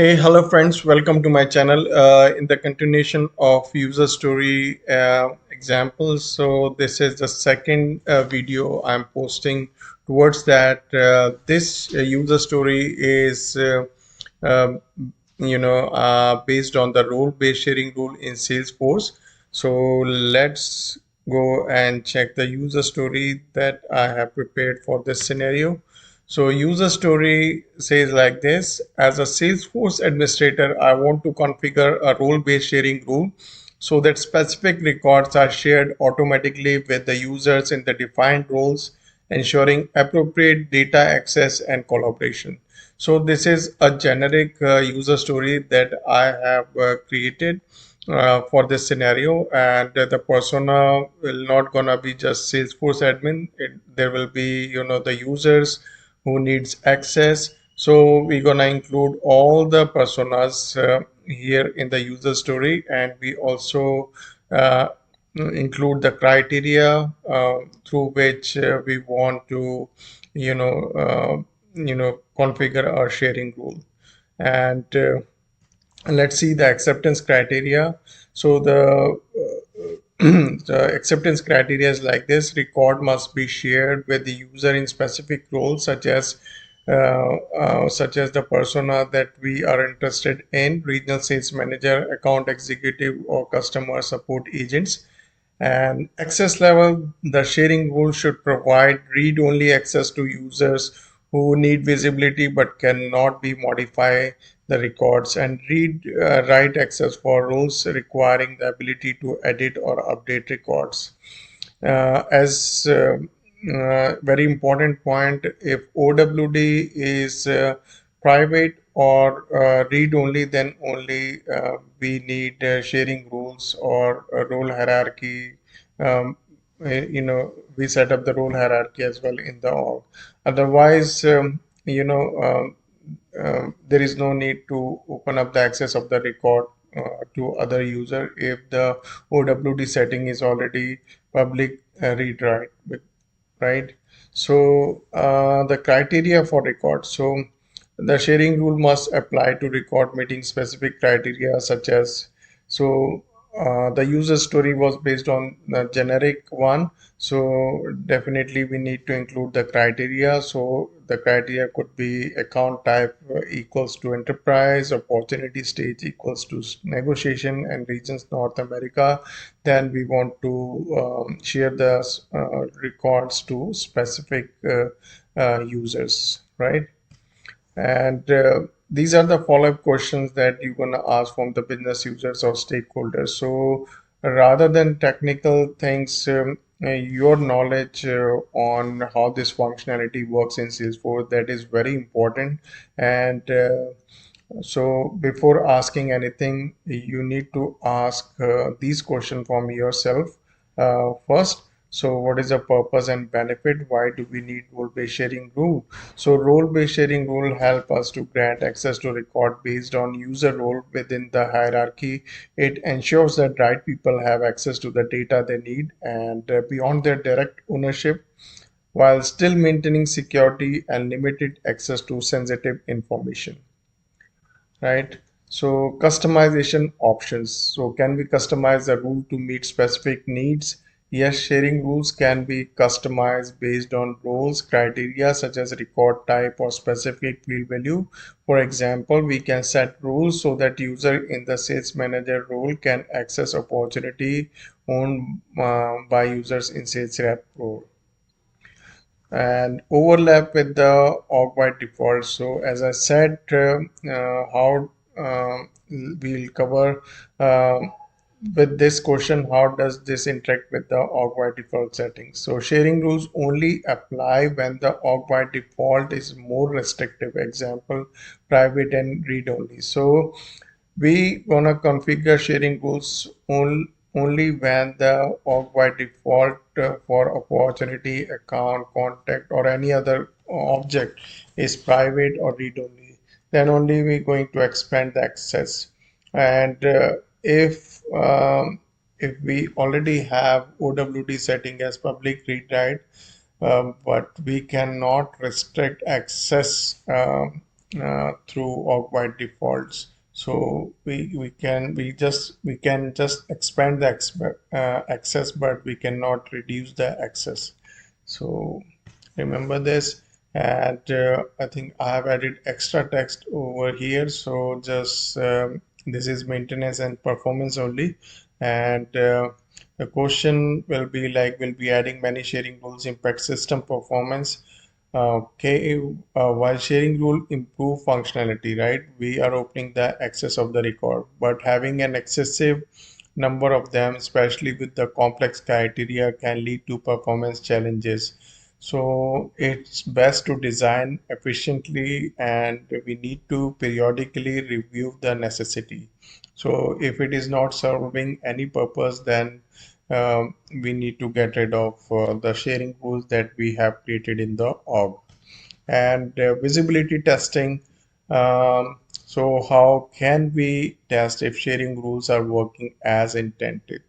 Hey, hello friends, welcome to my channel. In the continuation of user story examples, so this is the second video I'm posting towards that. This user story is, um, based on the role-based sharing rule in Salesforce. So let's go and check the user story that I have prepared for this scenario. So user story says like this: as a Salesforce administrator, I want to configure a role-based sharing rule so that specific records are shared automatically with the users in the defined roles, ensuring appropriate data access and collaboration. So this is a generic user story that I have created for this scenario, and the persona will not gonna be just Salesforce admin. There will be the users who needs access. So we're gonna include all the personas here in the user story, and we also uh, include the criteria through which we want to configure our sharing rule. And let's see the acceptance criteria. So the acceptance criteria is like this: record must be shared with the user in specific roles, such as the persona that we are interested in: regional sales manager, account executive, or customer support agents. And access level, the sharing rule should provide read-only access to users who need visibility but cannot be modify the records, and write access for roles requiring the ability to edit or update records. As Very important point, if OWD is private or read only, then only we need sharing rules or a role hierarchy. um, we set up the role hierarchy as well in the org. Otherwise, there is no need to open up the access of the record to other user if the OWD setting is already public read right. So the criteria for record. So the sharing rule must apply to record meeting specific criteria such as, so the user story was based on the generic one. So definitely we need to include the criteria. So the criteria could be account type equals to enterprise, opportunity stage equals to negotiation, and regions North America. Then we want to share the records to specific users, right? And these are the follow-up questions that you're going to ask from the business users or stakeholders. So rather than technical things, your knowledge on how this functionality works in Salesforce, that is very important. And so before asking anything, you need to ask these questions from yourself first. So what is the purpose and benefit? Why do we need role-based sharing rule? So role-based sharing rule help us to grant access to record based on user role within the hierarchy. It ensures that right people have access to the data they need and beyond their direct ownership, while still maintaining security and limited access to sensitive information, right? So customization options. So can we customize the rule to meet specific needs? Yes, sharing rules can be customized based on roles, criteria such as record type or specific field value. For example, we can set rules so that user in the sales manager role can access opportunity owned by users in sales rep role, and overlap with the org by default. So as I said, how we'll cover with this question, how does this interact with the org by default settings? So sharing rules only apply when the org by default is more restrictive, example private and read only. So we gonna configure sharing rules only when the org by default for opportunity, account, contact, or any other object is private or read only. Then only we're going to expand the access. And if we already have OWD setting as public read write, but we cannot restrict access. through org by defaults. So we can just expand the access, but we cannot reduce the access. So remember this. And I think I have added extra text over here. So just this is maintenance and performance only. And the question will be like, will be adding many sharing rules impact system performance? Okay, while sharing rule improve functionality, right? We are opening the access of the record, but having an excessive number of them, especially with the complex criteria, can lead to performance challenges. So it's best to design efficiently, and we need to periodically review the necessity. So if it is not serving any purpose, then we need to get rid of the sharing rules that we have created in the org. And visibility testing. So how can we test if sharing rules are working as intended?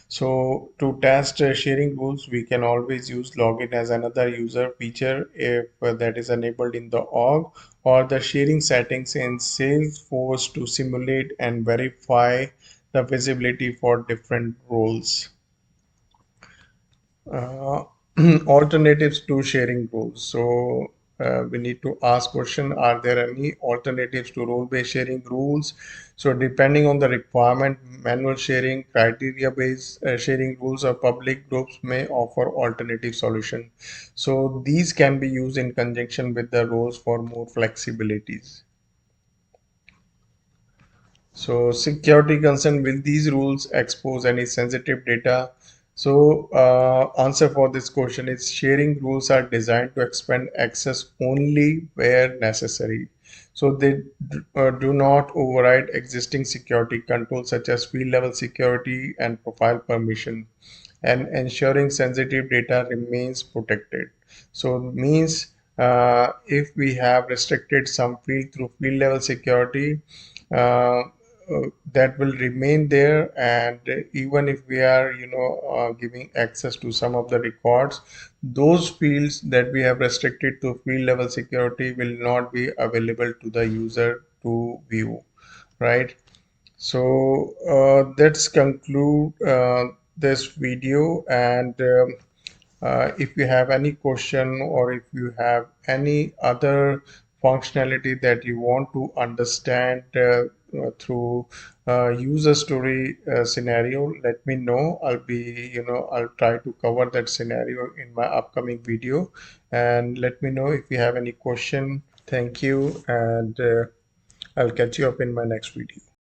So to test sharing rules, we can always use login as another user feature if that is enabled in the org, or the sharing settings in Salesforce to simulate and verify the visibility for different roles. uh, Alternatives to sharing rules. So we need to ask question, are there any alternatives to role-based sharing rules? So depending on the requirement, manual sharing, criteria-based sharing rules or public groups may offer alternative solution. So these can be used in conjunction with the roles for more flexibilities. So security concern, will these rules expose any sensitive data? So answer for this question is sharing rules are designed to expand access only where necessary. So they do not override existing security controls such as field level security and profile permission, and ensuring sensitive data remains protected. So means if we have restricted some field through field level security, that will remain there. And even if we are giving access to some of the records, those fields that we have restricted to field level security will not be available to the user to view, right? So let's conclude this video. And if you have any question, or if you have any other functionality that you want to understand through user story scenario, let me know. I'll try to cover that scenario in my upcoming video. And let me know if you have any question. Thank you, and I'll catch you up in my next video.